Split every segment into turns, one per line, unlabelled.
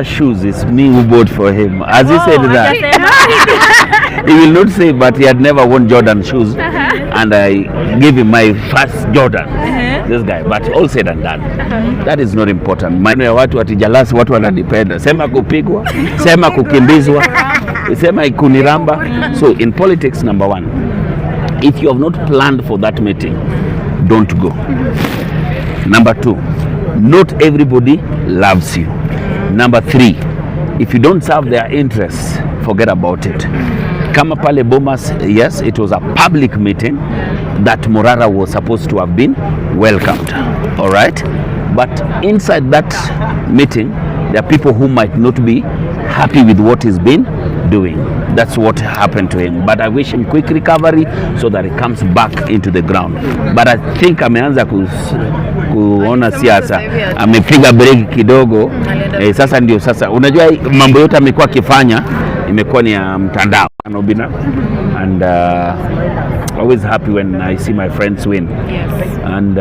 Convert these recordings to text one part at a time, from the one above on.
Shoes, it's me who bought for him. As he said that, he will not say, but he had never worn Jordan shoes, and I gave him my first Jordan. This guy, but all said and done, that is not important. Maneno ya watu atijalasi, watu wananipenda, sema kupigwa, sema kukimbizwa, sema ikuniramba. So in politics, number one, if you have not planned for that meeting, don't go. Number two, not everybody loves you. Number three, if you don't serve their interests, forget about it. Kama pale Bomas, yes, it was a public meeting that Morara was supposed to have been welcomed. All right? But inside that meeting, there are people who might not be happy with what he's been doing. That's what happened to him. But I wish him quick recovery so that he comes back into the ground. But I think ameanza kuona siasa, amepiga break kidogo. Sasa ndio sasa, unajua mambo yote amekuwa akifanya imekuwa ni ya mtandao. Obinna, and always happy when I see my friends win. Yes. And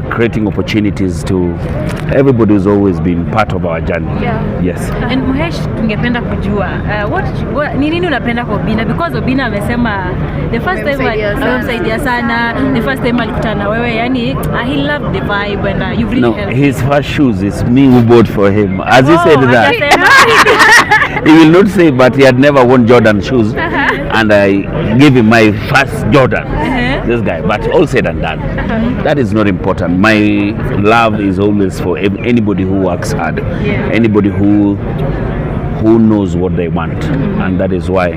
creating opportunities to everybody who's always been part of our journey. Yeah. Yes.
And Muhesh, tungependa kujua what ni nini unapenda kwa Obinna, because Obinna amesema the first time amemsaidia sana, the first time alikutana na wewe, yani he loved the vibe and you've really helped.
His first shoes is me who bought for him. As he said that, he will not say, but he had never worn Jordan shoes, and I gave him my first Jordan. This guy, but all said and done, that is not important. My love is always for anybody who works hard, anybody who knows what they want, and that is why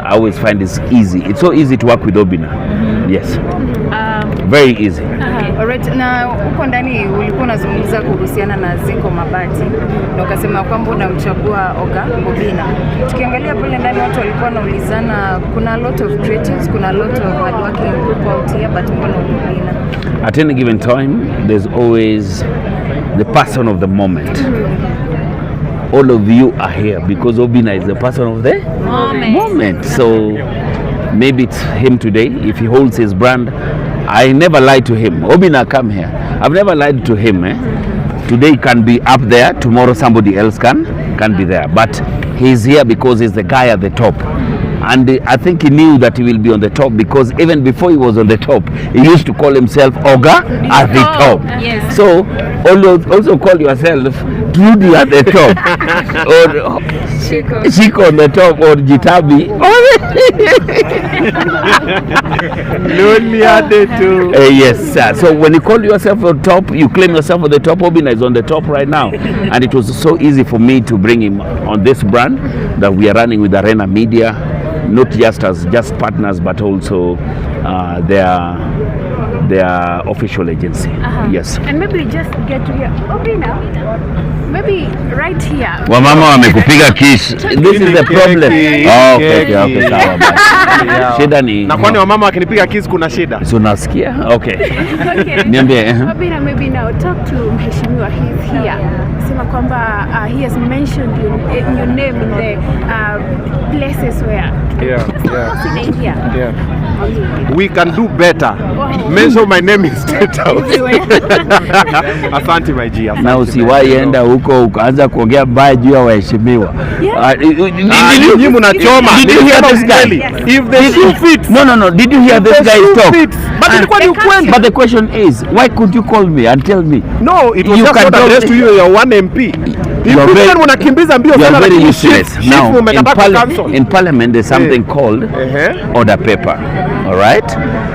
I always find it's easy. It's so easy to work with Obinna. Yes, very easy.
Alright, na huko ndani ulikuwa unazungumza kuhusiana na Zinko Mabati na ukasema kwamba unamchagua Obinna. Tukiangalia pale ndani watu walikuwa wanaulizana, kuna a lot of creatives, kuna a lot of hardworking people out here, but mbona Obinna?
At any given time, there's always the person of the moment. All of you are here because Obinna is the person of the moment. So maybe it's him today. If he holds his brand, I never lied to him. Obinna, come here. I've never lied to him. Today can be up there, tomorrow somebody else can be there. But he's here because he's the guy at the top. And I think he knew that he will be on the top, because even before he was on the top, he used to call himself Oga at the top. Yes. So also call yourself Trudy at the top, or Shiko on the top, or Jitabi. Lonely at the top. Yes, sir. So when you call yourself on top, you claim yourself on the top. Obinna is on the top right now, and it was so easy for me to bring him on this brand that we are running with Arena Media. Not just as just partners, but also their official agency. Yes.
And maybe just get to hear Obinna, maybe right here.
Wamama wamekupiga kiss. This is the problem. Okay, sawa basi. Shida ni
na kwani wamama wakinipiga kiss kuna shida?
So nasikia? Okay. Niambie.
Obinna, maybe now talk to Mheshimiwa, he's here. Sema kwamba he has mentioned your name in the places where
we can do better. Mention my name is State House. Asante my G.
Na usiwahi enda huko ukaanza kuongea mbaya juu ya waheshimiwa.
Nyinyi mnachoma.
Did you hear this guy?
If the shoe fits.
No. Did you hear this guy talk?
But ilikuwa ni ukweli.
But the question is, why could you call me and tell me?
No, it was just not addressed to you. You're one MP. You are
very useless. Now, in parliament, there's something called order paper. All right?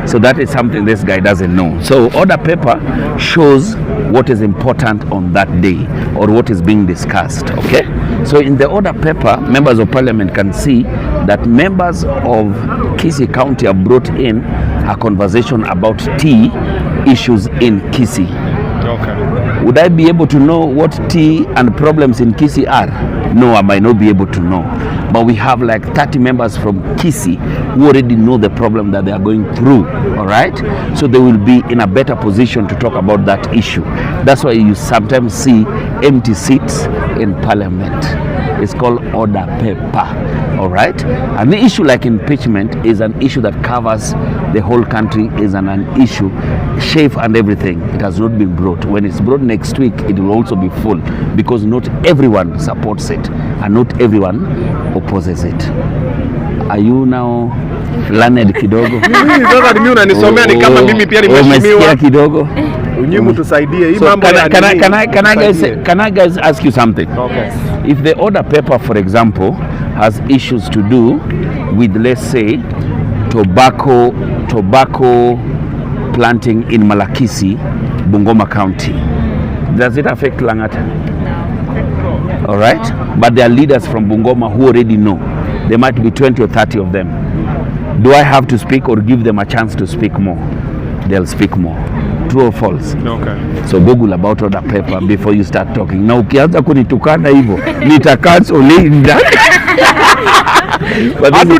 So that is something this guy doesn't know. So order paper shows what is important on that day or what is being discussed. Okay? So in the order paper, members of parliament can see that members of Kisii County have brought in a conversation about tea issues in Kisii. Okay. Would I be able to know what tea and problems in Kisii are? No, I might not be able to know. But we have like 30 members from Kisii who already know the problem that they are going through. All right? So they will be in a better position to talk about that issue. That's why you sometimes see empty seats in parliament. It's called order paper. All right? And the issue like impeachment is an issue that covers the whole country, is an issue, shape and everything. It has not been brought. When it's brought next week, it will also be full because not everyone supports it and not everyone opposes it. Are you now learned kidogo?
Sasa mimi unanisomea ni kama mimi pia nimeshimiwa
kidogo.
Unyimu tusaidie hii
So
mambo ya
can I guys ask you something?
Okay.
If the order paper, for example, has issues to do with, let's say, tobacco planting in Malakisi, Bungoma County, does it affect Langata? No. All right? But there are leaders from Bungoma who already know. There might be 20 or 30 of them. Do I have to speak or give them a chance to speak more? They'll speak more. True or false?
Okay.
So Google about order paper before you start talking. Na ukianza kunitukana hivyo nitakansel Linda. But this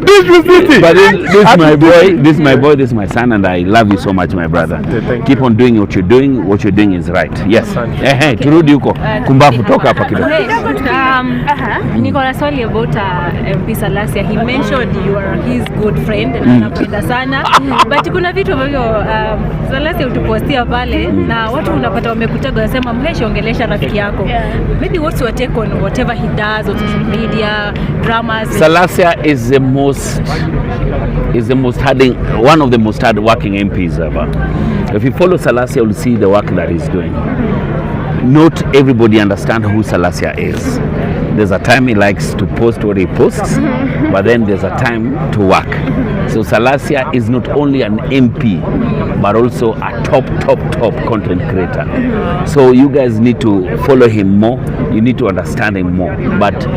is my boy, this is my son, and I love you so much, my brother. Keep on doing what you're doing. What you're doing is right. Yes. Turudi huko. Kumbafu toka hapa kidogo.
Niko na swali about MP Salasia. He mentioned you are his good friend na anapenda sana. But kuna vitu ambavyo Salasia utupostia pale na watu unapata wamekutaga wanasema mhesha ongelesha rafiki yako. Maybe what's your take on whatever he does on social media, dramas?
Salasia is the most one of the most hard working MPs ever. If you follow Salasia, you'll see the work that he's doing. Not everybody understands who Salasia is. There's a time he likes to post what he posts, but then there's a time to work. So Salasia is not only an MP, but also a top content creator. So you guys need to follow him more. You need to understand him more. But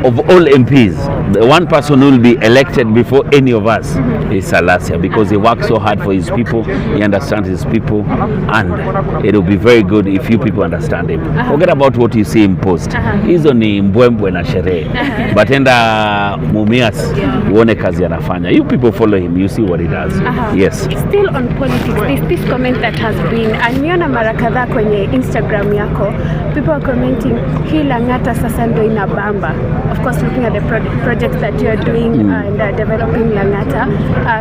of all MPs, the one person who will be elected before any of us is Salasia, because he works so hard for his people, he understands his people, and it will be very good if you people understand him. Forget about what you see him post. Hizo ni mbwembwe na sherehe. But enda Mumias uone kazi anafanya. You people follow him, you see what he does. Yes.
Still on politics, there's this comment that has been, nimeona mara kadhaa kwenye Instagram yako, people are commenting hii Lang'ata sasa ndo inabamba. Of course, looking at the projects that you're doing and developing Lang'ata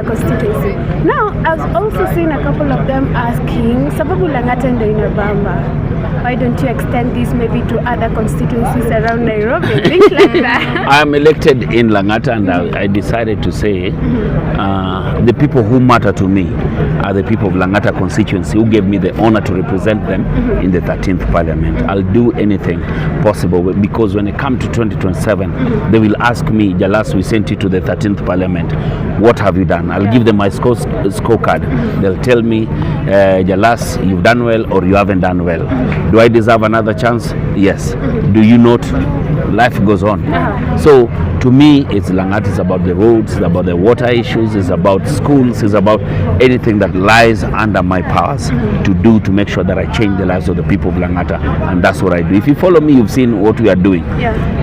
constituency. Now, I've also seen a couple of them asking, sababu Lang'ata ndo inabamba, why don't you extend this maybe to other constituencies around Nairobi, things like that?
I'm elected in Lang'ata, and I decided to say the people who matter to me are the people of Lang'ata constituency who gave me the honor to represent them in the 13th Parliament. I'll do anything possible, because when it comes to 2027, they will ask me, Jalas, we sent you to the 13th Parliament. What have you done? I'll give them my scorecard. They'll tell me, Jalas, you've done well or you haven't done well. Do I deserve another chance? Yes. Do you not? Life goes on. So to me, it's Lang'ata. It's about the roads, it's about the water issues, it's about schools, it's about anything that lies under my powers to do to make sure that I change the lives of the people of Lang'ata, and that's what I do. If you follow me, you've seen what we are doing.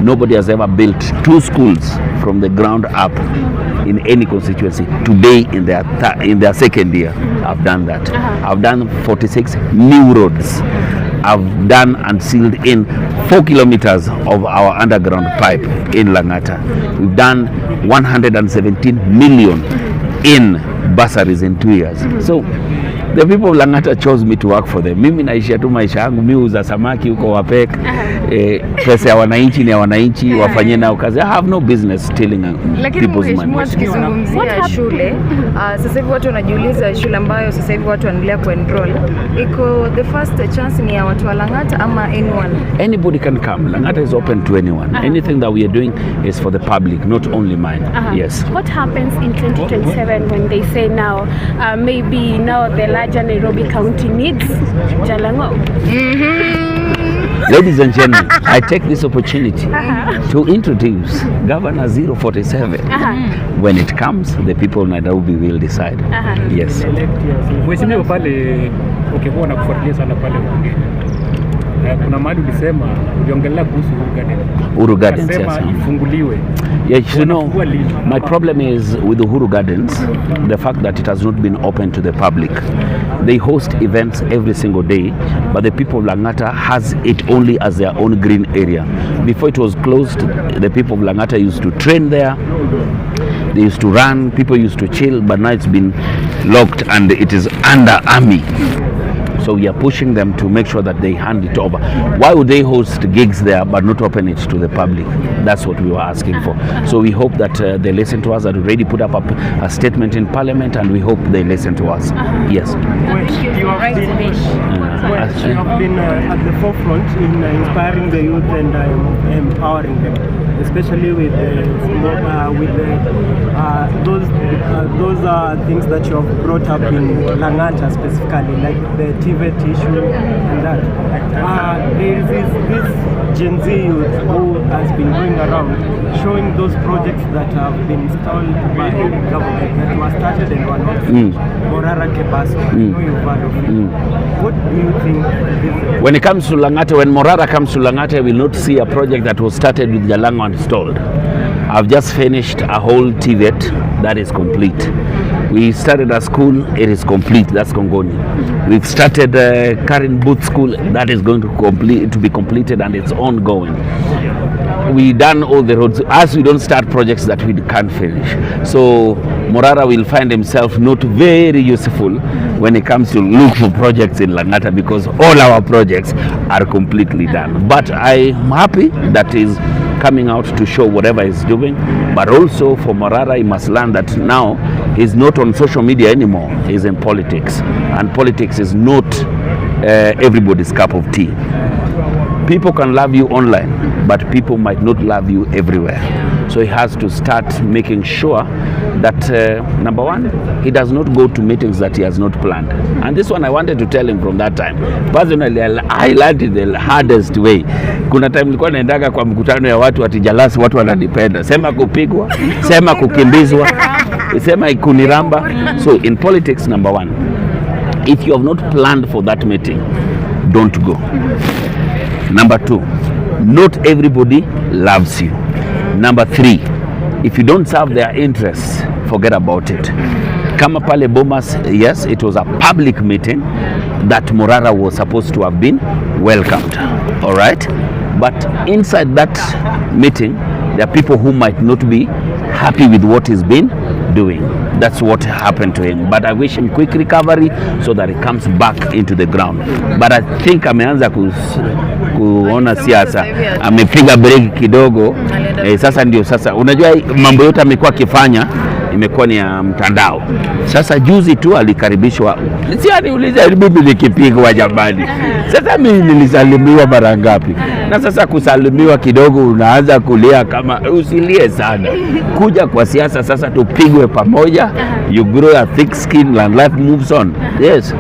Nobody has ever built 2 schools from the ground up in any constituency. Today, in their second year, I've done that. I've done 46 new roads. I've done and sealed in 4 kilometers of our underground pipe in Lang'ata. We've done 117 million in bursaries in 2 years. So the people of Lang'ata chose me to work for them. Mimi naishia tu maisha yangu, mimi uza samaki huko Wapek, pesa ya wananchi ni ya wananchi, wafanye nao kazi. I have no business stealing people's money.
Lakini tukizungumzia shule, sasa hivi watu wanajiuliza shule ambayo sasa hivi watu wanaendelea kuenroll, iko the first chance ni ya watu wa Lang'ata ama anyone?
Anybody can come. Lang'ata is open to anyone. Anything that we are doing is for the public, not only mine. Yes.
What happens in 2027 when they say now, maybe now the larger Nairobi County needs Jalango?
Ladies and gentlemen, I take this opportunity to introduce Governor 047. When it comes, the people of Nairobi will decide. Yes.
Mheshimiwa pale ukikuwa na kufuatilia sana pale kuna mahali ulisema uliongelea kuhusu
Uhuru Gardens, yes.
Ifunguliwe.
Yeah, you know, my problem is with Uhuru Gardens, the fact that it has not been open to the public. They host events every single day, but the people of Lang'ata has it only as their own green area. Before it was closed, the people of Lang'ata used to train there, they used to run, people used to chill, but now it's been locked and it is under army. So we are pushing them to make sure that they hand it over. Why would they host gigs there but not open it to the public? That's what we were asking for. So we hope that they listen to us. That we already put up a statement in Parliament, and we hope they listen to us. Yes.
You have been at the forefront in inspiring the youth and empowering them, especially with those things that you have brought up in Lang'ata specifically, like the TVET issue and that. There is this Gen Z youth who has been going around showing those projects that have been installed by the government that were started and were not finished. Morara Kebaso, you've heard of it. What do you think?
When it comes to Lang'ata, when Morara comes to Lang'ata, we will not see a project that was started with Jalango installed. I've just finished a whole TVET that is complete. We started a school, it is complete, that's Kongoni. We've started Karen Booth School, that is going to be completed and it's ongoing. We done all the roads, as we don't start projects that we can't finish. So Morara will find himself not very useful when it comes to look for projects in Lang'ata, because all our projects are completely done. But I'm happy that he's coming out to show whatever he's doing, but also for Morara, he must learn that now he's not on social media anymore, he's in politics, and politics is not everybody's cup of tea. People can love you online, but people might not love you everywhere. So he has to start making sure that number one, he does not go to meetings that he has not planned. And this one I wanted to tell him from that time. Personally, I learned it the hardest way. Kuna time nilikuwa naendaga kwa mkutano ya watu ati Jalasi, watu wananipenda. Sema kupigwa, sema kukimbizwa, sema ikuniramba. So in politics, number one, if you have not planned for that meeting, don't go. Number two, not everybody loves you. Number three, if you don't serve their interests, forget about it. Kama pale Bomas, yes, it was a public meeting that Morara was supposed to have been welcomed. All right? But inside that meeting, there are people who might not be happy with what he's been doing. That's what happened to him. But I wish him quick recovery so that he comes back into the ground. But I think ameanza kuona siasa, amepiga break kidogo. Sasa ndio sasa, unajua mambo yote amekuwa akifanya imekuwa ni ya mtandao. Sasa juzi tu alikaribishwa, si aniuliza mimi nikipigwa jamani. Sasa mimi nilisalimiwa mara ngapi? Na sasa kusalimiwa kidogo unaanza kulia. Kama usilie sana, kuja kwa siasa sasa tupigwe pamoja. You grow a thick skin and life moves on. Yes.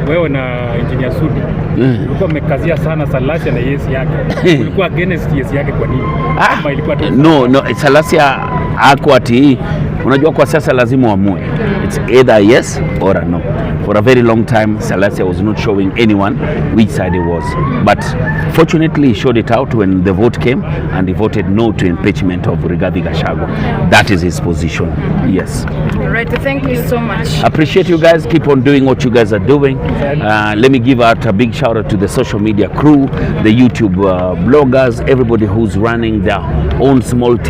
Wewe na Engineer Sudi ulikuwa mmekazia sana Salasia na yes yake. Ulikuwa against yes yake kwa nini? Kama ilikuwa
no, Salasia hakuwa ati, unajua kwa sasa lazima uamue. It's either yes or a no. For a very long time, Salasia was not showing anyone which side he was. But fortunately, he showed it out when the vote came, and he voted no to impeachment of Rigathi Gachagua. That is his position. Yes.
All right. Thank you so much.
Appreciate you guys. Keep on doing what you guys are doing. Let me give out a big shout out to the social media crew, the YouTube bloggers, everybody who's running their own small team.